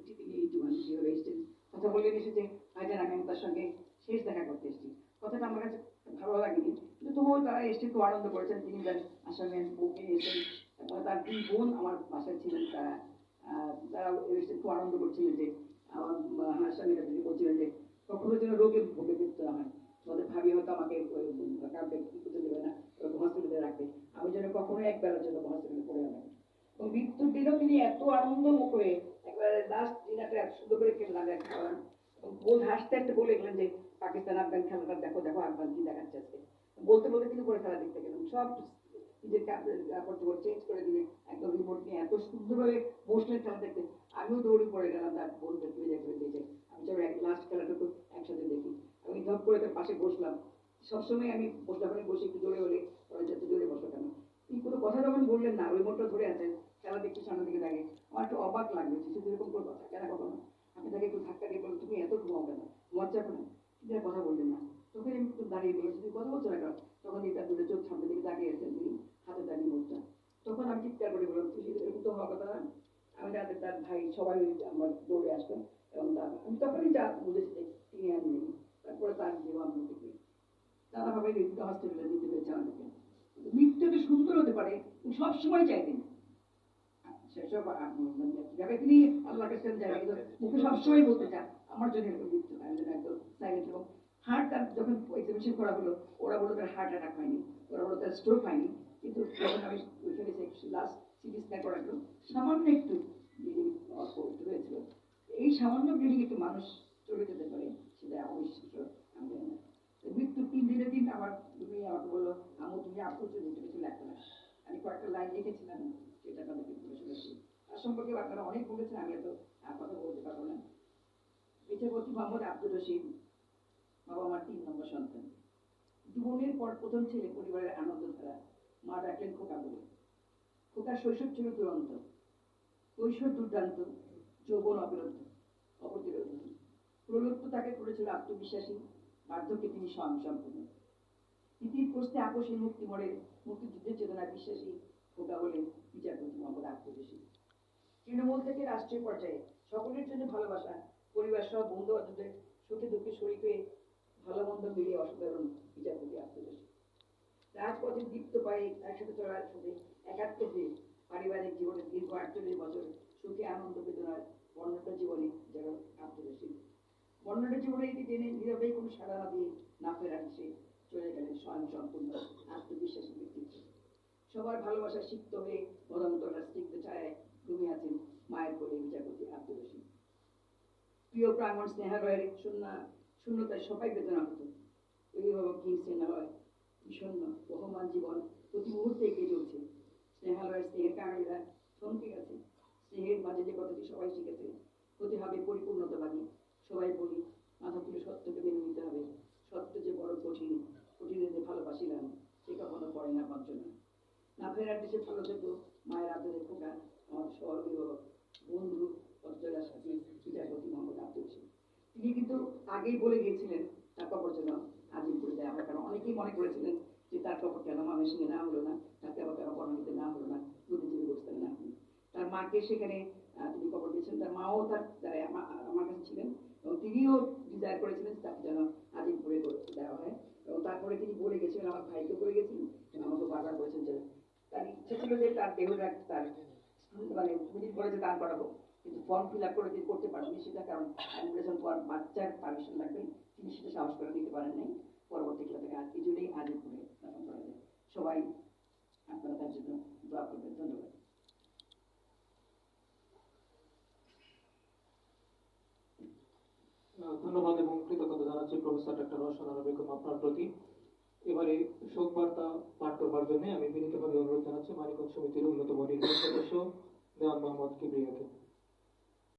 1981 এসেছেন, কথা বললেন এসেছে ভাইজান আমি তার সঙ্গে শেষ দেখা করতে এসেছি। কথাটা আমার কাছে ভালো লাগেনি, কিন্তু তবুও তারা এসে খুব আনন্দ করেছেন। তিনি তার আসামে বউকে এসেছেন, তারপরে তার 2 বোন আমার বাসায় ছিলেন, তারা এসে খুব আনন্দ করছিলেন যে আমার আসামিরা তিনি বলছিলেন যে কখনো যেন রোগে ভোগে মৃত্যু না হয়। তোমাদের ভাবি হয়তো আমাকে কাউকে কি করতে দেবে না, হসপিটালে রাখবে, আমি যেন কখনো একবেলার জন্য হসপিটালে পড়ে না। এবং মৃত্যুর দিনও তিনি এত আনন্দ করে একবারে লাস্ট ডিনারটা এত সুন্দর করে খাওয়ান, এবং বোন হাসতে হাসতে বলে গেলেন যে পাকিস্তান আফগান খেলাটা দেখো দেখো আফগান কি দেখাচ্ছে আজকে। বলতে বলতে কিন্তু করে খেলা দেখতে গেলাম, সব নিজের কাপড় চেঞ্জ করে দিলে একদম রিমোট নিয়ে এত সুন্দরভাবে বসলেন খেলা দেখতে। আমিও দৌড়ে পড়ে গেলাম তার বোনকে তুলে করে দিয়েছে, আমি চলো লাস্ট খেলাটুকু একসাথে দেখি। আমি ধপ করে তার পাশে বসলাম, সবসময় আমি বসলাম বসে একটু জোরে হলে ওরা যাতে জোরে বসো কেন, তিনি কোনো কথা যখন বললেন না, রিমোটটা ধরে আছেন, খেলা দেখতে সামনে দিকে থাকে, আমার একটু অবাক লাগবে যে শুধু এরকম করে কথা কেন কখনো। আমি তাকে একটু ধাক্কা দিয়ে বললাম তুমি এত ঘুমাও কেন, মজ্জা কেন, তিনি কথা বললেন না। তখন আমি একটু দাঁড়িয়ে বলেছি তুমি কথা বলছো না কেন, তখন তার দুটো চোখ সামনে দিকে তাকিয়ে আছেন তিনি, হাতে তার রিমোটটা। তখন আমি চিৎকার করে বললাম তুমি এরকম তো হওয়ার কথা না। আমি তাদের তার ভাই সবাই আমার দৌড়ে আসতাম, এবং আমি তখনই যা বুঝেছি যে তিনি আর নেই। তারপরে তার জীবন থেকে নানাভাবে বিভিন্ন হসপিটালে দিতে পেরেছে আমাদেরকে। মৃত্যুটা সুন্দর হতে পারে, তিনি সবসময় চাইতেন সেসব যাবে তিনি আল্লাহ কাছে যাবে, কিন্তু মুখে সবসময় বলতে চান আমার জন্য এরকম মৃত্যু হয় যেন একদম সাইলেন্ট। এবং হার্ট তার যখন এক্সিবিশন করা হলো, ওরা বললো তার হার্ট অ্যাটাক হয়নি, ওরা বললো তার স্ট্রোক হয়নি, কিন্তু যখন আমি ওইখানে লাস্ট সিটি স্ক্যান করা হলো সামান্য একটু ব্লিডিং হয়েছিল। এই সামান্য ব্লিডিং একটু মানুষ চলে যেতে পারে, সেটা অবিশ্বাস্য। আমি জানি না মৃত্যু 3 দিনের দিন আমার তুমি আমাকে বললো আমু তুমি আপু তুমি কিছু লেখো না, আমি কয়েকটা লাইন লিখেছিলাম সেটা তাদেরকে পড়ে শুনেছি। তার সম্পর্কে আপনারা অনেক বলেছেন, আমি এত কথা বলতে পারবো না। বিচারপতি মোহাম্মদ আব্দুর রশিদ, বাবা আমার 3 নম্বর সন্তান, জীবনের পর প্রথম ছেলে, পরিবারের আনন্দ ধারা। মা ডাকলেন খোকা বলে। খোকার শৈশব ছিল দুরন্ত, কৈশোর দুর্দান্ত, যৌবন অপ্রতিরোধ। প্রলুপ্ত তাকে করেছিল আত্মবিশ্বাসী, বার্ধক্যে তিনি স্বয়ংসম্পূর্ণ। নীতির প্রশ্নে আপোষহীন মুক্তিযুদ্ধের চেতনায় বিশ্বাসী খোকা হলেন বিচারপতি মোহাম্মদ আব্দুর রশিদ। তৃণমূল থেকে রাষ্ট্রীয় পর্যায়ে সকলের জন্য ভালোবাসা, পরিবার সহ বন্ধু বান্ধবদের সুখে দুঃখে শরীক হয়ে ভালো মন্দ মিলিয়ে অসাধারণ বিচারপতি আব্দুর রশিদ। রাজপথে দীপ্ত পায়ে একসাথে চলার সাথে একাত্মে পারিবারিক জীবনের দীর্ঘ 48 বছর সুখে আনন্দ বেদনার বর্ণাঢ্য জীবনে যেন আব্দুর রশিদ। বর্ণাঢ্য জীবনে এটি টেনে নীরবে কোনো সাড়া না দিয়ে না ফেরার সে চলে গেলেন স্বয়ংসম্পূর্ণ আত্মবিশ্বাসী ব্যক্তিত্ব। সবার ভালোবাসা সিক্ত হয়ে মদন্তলার স্নিগ্ধ ছায়ায় ঘুমিয়ে আছেন মায়ের কোলে বিচারপতি আব্দুর রশিদ। প্রিয় প্রাঙ্গণ স্নেহালয়ের শূন্যতায় সবাই বেদনা হতো। অভিভাবকহীন স্নেহালয় বিষণ্ণ বহমান জীবন প্রতি মুহূর্তে এগিয়ে চলছে। স্নেহালয়ের স্নেহের কাহিনীরা থমকে গেছে। স্নেহের মাঝে যে কথাটি সবাই শিখেছে, হতে হবে পরিপূর্ণতাবাদী। সবাই বলি মাথা তুলে সত্যকে মেনে নিতে হবে। সত্য যে বড় কঠিন, কঠিনে যে ভালোবাসিলাম সে কখনো পড়ে না বঞ্চনা। না ফেরার দেশে ভালো থেকো মায়ের আদরের খোকা, আমার সহ অভিভাবক বন্ধু অজ্জলার সাথী বিচারপতি মোহাম্মদ আব্দুর রশিদ। তিনি কিন্তু আগেই বলে গিয়েছিলেন তার কবর যেন আজিমপুরে দেওয়া হয়, কারণ অনেকেই মনে করেছিলেন যে তার কবর কেন ময়মনসিংহে না হলো না, তাকে আবার কেন বনানীতে না হলো না, বুদ্ধিজীবী গোষ্ঠী না হলো। তার মাকে সেখানে তিনি কবর দিয়েছেন, তার মাও তার আমার কাছে ছিলেন, এবং তিনিও ডিজায়ার করেছিলেন তাকে যেন আজিমপুরে দেওয়া হয়। এবং তারপরে তিনি বলে গেছিলেন, আমার ভাইকে বলে গেছিলেন, আমাকে বারবার বলেছেন যে তার ইচ্ছে ছিল যে তার দেহটা তার মানে মিডিল কলেজে দান করাবো, কিন্তু ফর্ম ফিল আপ করে তিনি করতে পারেননি। সেটা কারণ অ্যাডমিশন পর বাচ্চার পারমিশন লাগবে, তিনি সেটা সাহস করে নিতে পারেন নাই। পরবর্তী ক্ষেত্রে এই জন্যই আজিমপুরে দাফন করা যায়। সবাই আপনারা তার জন্য দোয়া করবেন। ধন্যবাদ। ধন্যবাদ এবং কৃতজ্ঞতা জানাচ্ছি প্রফেসর ডক্টর রওশন আরা বেগম আপনার প্রতি। এবারে শোক বার্তা পাঠ করবার জন্য আমি বিনীতভাবে অনুরোধ জানাচ্ছি মানিকগঞ্জ সমিতির অন্যতম নির্বাহী সদস্য দেওয়ান মোহাম্মদ কিবরিয়াকে।